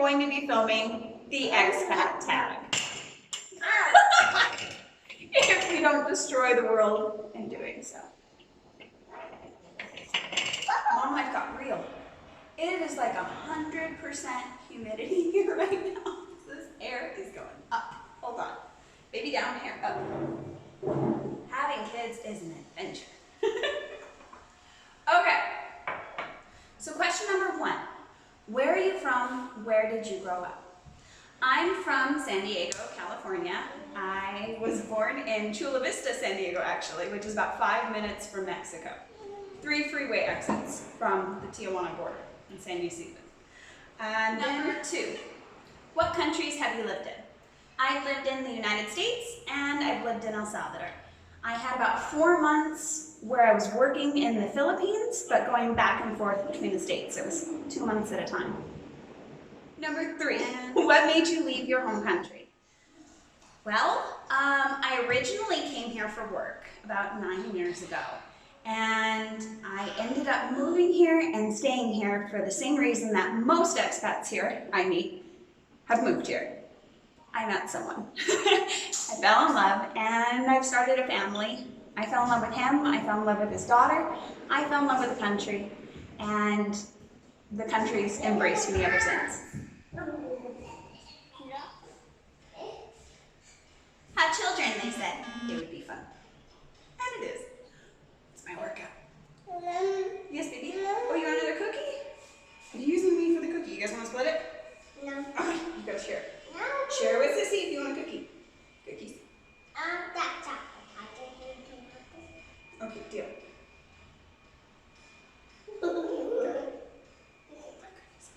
going to be filming the expat tag. If we don't destroy the world in doing so. Mom, I've got real. It is like 100% humidity here right now. This air is going up. Hold on. Baby down, hair up. Having kids is an adventure. Okay. So question number 1. Where are you from? Where did you grow up? I'm from San Diego, California. I was born in Chula Vista, San Diego, actually, which is about 5 minutes from Mexico. 3 freeway exits from the Tijuana border in San Ysidro. Number 2, what countries have you lived in? I've lived in the United States and I've lived in El Salvador. I had about 4 months where I was working in the Philippines, but going back and forth between the states. It was 2 months at a time. Number 3, what made you leave your home country? Well, I originally came here for work about 9 years ago. And I ended up moving here and staying here for the same reason that most expats here I meet have moved here. I met someone. I fell in love and I've started a family. I fell in love with him, I fell in love with his daughter, I fell in love with the country, and the country's embraced me ever since. Have children, they said. It would be fun. And it is. It's my workout. Yes, baby? Oh, you want another cookie? Are you using me for the cookie? You guys want to split it? No. Okay, you gotta share. No. Share with Sissy if you want a cookie. Cookies. That's all. Okay, deal.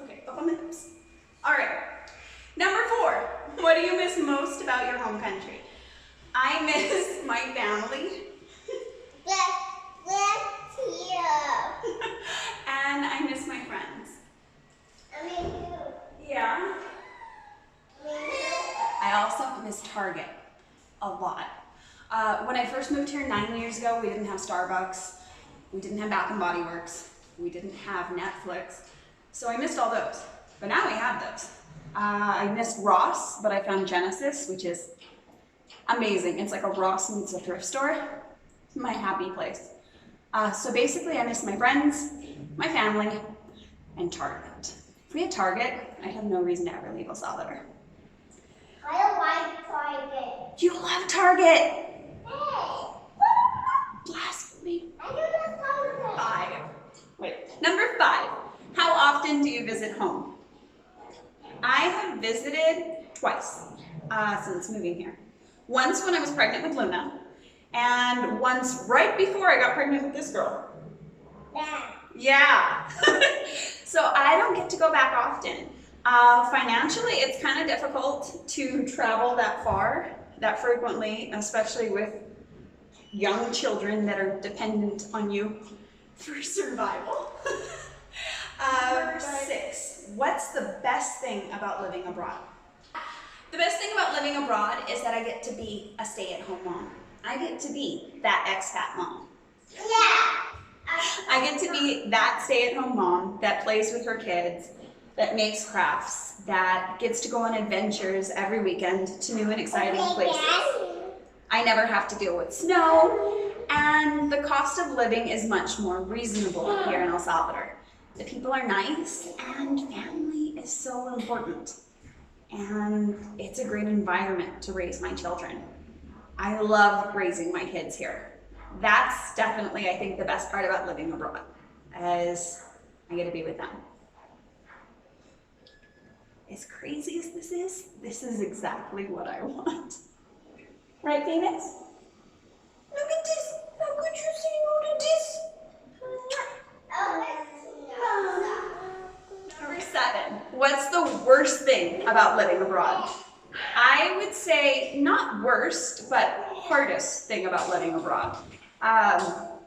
Okay, up on the hips. All right. Number 4, what do you miss most about your home country? I miss my family. And I miss my friends. Yeah. I also miss Target a lot. When I first moved here 9 years ago, we didn't have Starbucks, we didn't have Bath and Body Works, we didn't have Netflix, so I missed all those. But now we have those. I missed Ross, but I found Genesis, which is amazing. It's like a Ross meets a thrift store. It's my happy place. So basically, I miss my friends, my family, and Target. If we had Target, I'd have no reason to ever leave El Salvador. I don't like Target. You love Target! Hey! Blasphemy. I do love Target. 5. Wait. Number 5. How often do you visit home? I have visited twice since moving here. Once when I was pregnant with Luna, and once right before I got pregnant with this girl. Yeah. So I don't get to go back often. Financially, it's kind of difficult to travel that far, that frequently, especially with young children that are dependent on you for survival. Number 6, what's the best thing about living abroad? The best thing about living abroad is that I get to be a stay-at-home mom. I get to be that expat mom. I get to be that stay-at-home mom that plays with her kids, that makes crafts, that gets to go on adventures every weekend to new and exciting places. I never have to deal with snow, and the cost of living is much more reasonable here in El Salvador. The people are nice, and family is so important. And it's a great environment to raise my children. I love raising my kids here. That's definitely, I think, the best part about living abroad, is I get to be with them. As crazy as this is exactly what I want. Right, Venus? Look at this. How could you say no to this? Number 7. What's the worst thing about living abroad? I would say not worst, but hardest thing about living abroad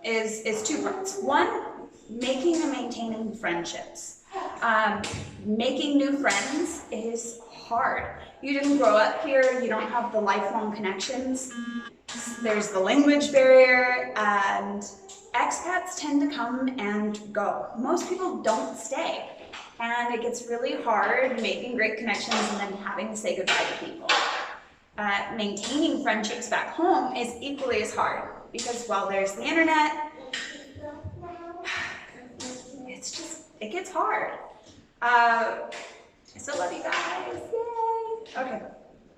is 2 parts. 1, making and maintaining friendships. Making new friends is hard. You didn't grow up here, you don't have the lifelong connections. There's the language barrier, and expats tend to come and go. Most people don't stay. And it gets really hard making great connections and then having to say goodbye to people. Maintaining friendships back home is equally as hard because while there's the internet, it gets hard. I still love you guys. Yay. Okay.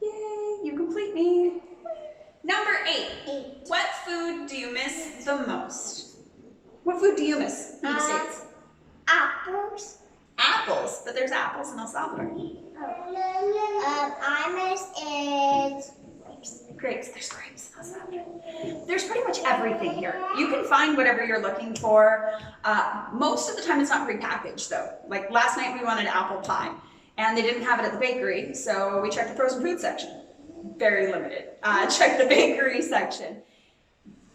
Yay, you complete me. Number 8. What food do you miss the most? What food do you miss in the States? Apples. Apples, but there's apples in El Salvador. I miss is Grapes, there's grapes in El Salvador. There's pretty much everything here. You can find whatever you're looking for. Most of the time it's not prepackaged though. Like last night we wanted apple pie and they didn't have it at the bakery, so we checked the frozen food section. Very limited. Check the bakery section.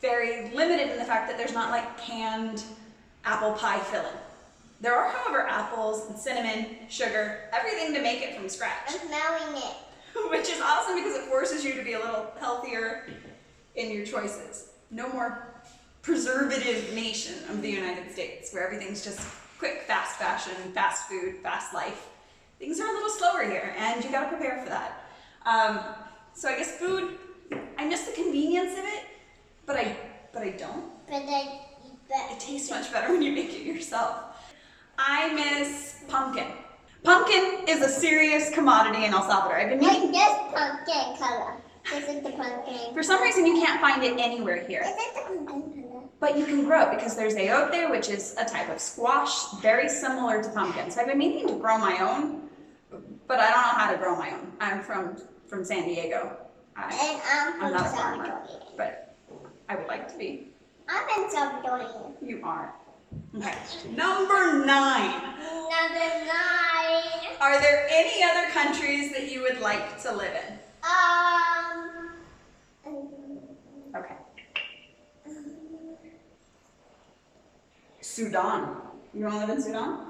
Very limited in the fact that there's not like canned apple pie filling. There are, however, apples and cinnamon, sugar, everything to make it from scratch. I'm smelling it. Which is awesome because it forces you to be a little healthier in your choices. No more preservative nation of the United States where everything's just quick, fast fashion, fast food, fast life. Things are a little slower here and you gotta prepare for that. So I guess food, I miss the convenience of it, but I don't. It tastes much better when you make it yourself. I miss pumpkin. Pumpkin is a serious commodity in El Salvador. I've been Like meaning. this pumpkin color. This is the pumpkin. For some reason, you can't find it anywhere here. Is it the pumpkin color? But you can grow it because there's ayote, which is a type of squash, very similar to pumpkin. So I've been meaning to grow my own, but I don't know how to grow my own. I'm from San Diego. And I'm I'm not a from farmer, Salvador. but I would like to be. I'm in Salvadorian. You are. Okay. Number 9. Number 9. Are there any other countries that you would like to live in? Okay. Sudan. You want to live in Sudan?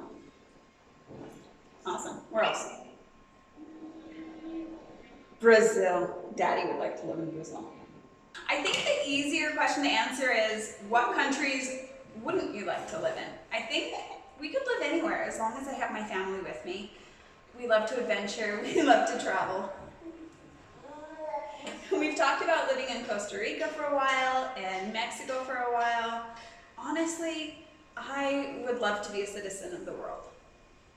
Awesome. Where else? Brazil. Daddy would like to live in Brazil. I think the easier question to answer is, what countries wouldn't you like to live in? I think we could live anywhere as long as I have my family with me. We love to adventure. We love to travel. We've talked about living in Costa Rica for a while and Mexico for a while. Honestly, I would love to be a citizen of the world.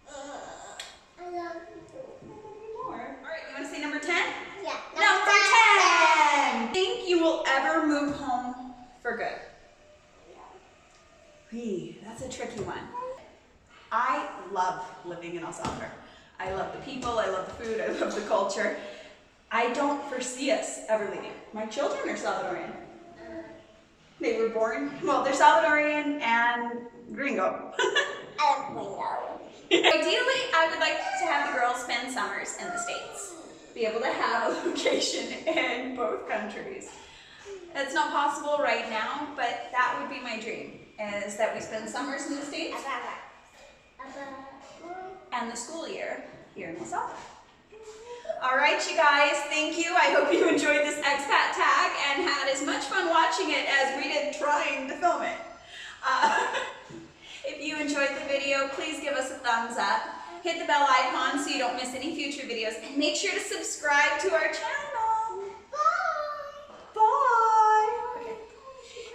I love All right, you want to say number 10? Yeah. Number 10! Think you will ever move home for good? That's a tricky one. I love living in El Salvador. I love the people, I love the food, I love the culture. I don't foresee us ever leaving. My children are Salvadorian. They were born, well, they're Salvadorian and gringo. Ideally, I would like to have the girls spend summers in the States. Be able to have a location in both countries. It's not possible right now, but that would be my dream, is that we spend summers in the States and the school year here in El Salvador. All right, you guys, thank you. I hope you enjoyed this expat tag and had as much fun watching it as we did trying to film it. If you enjoyed the video, please give us a thumbs up. Hit the bell icon so you don't miss any future videos, and make sure to subscribe to our channel. Bye. Bye. Okay.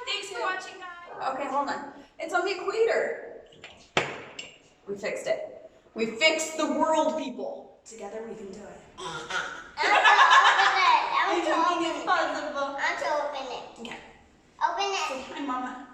Thanks for watching, guys. Okay, hold on. It's on the equator. We fixed it. We fixed the world, people. Together we can do it. I'm to open it. It's possible. I'm to open it. Okay. Open it. Hi, Mama.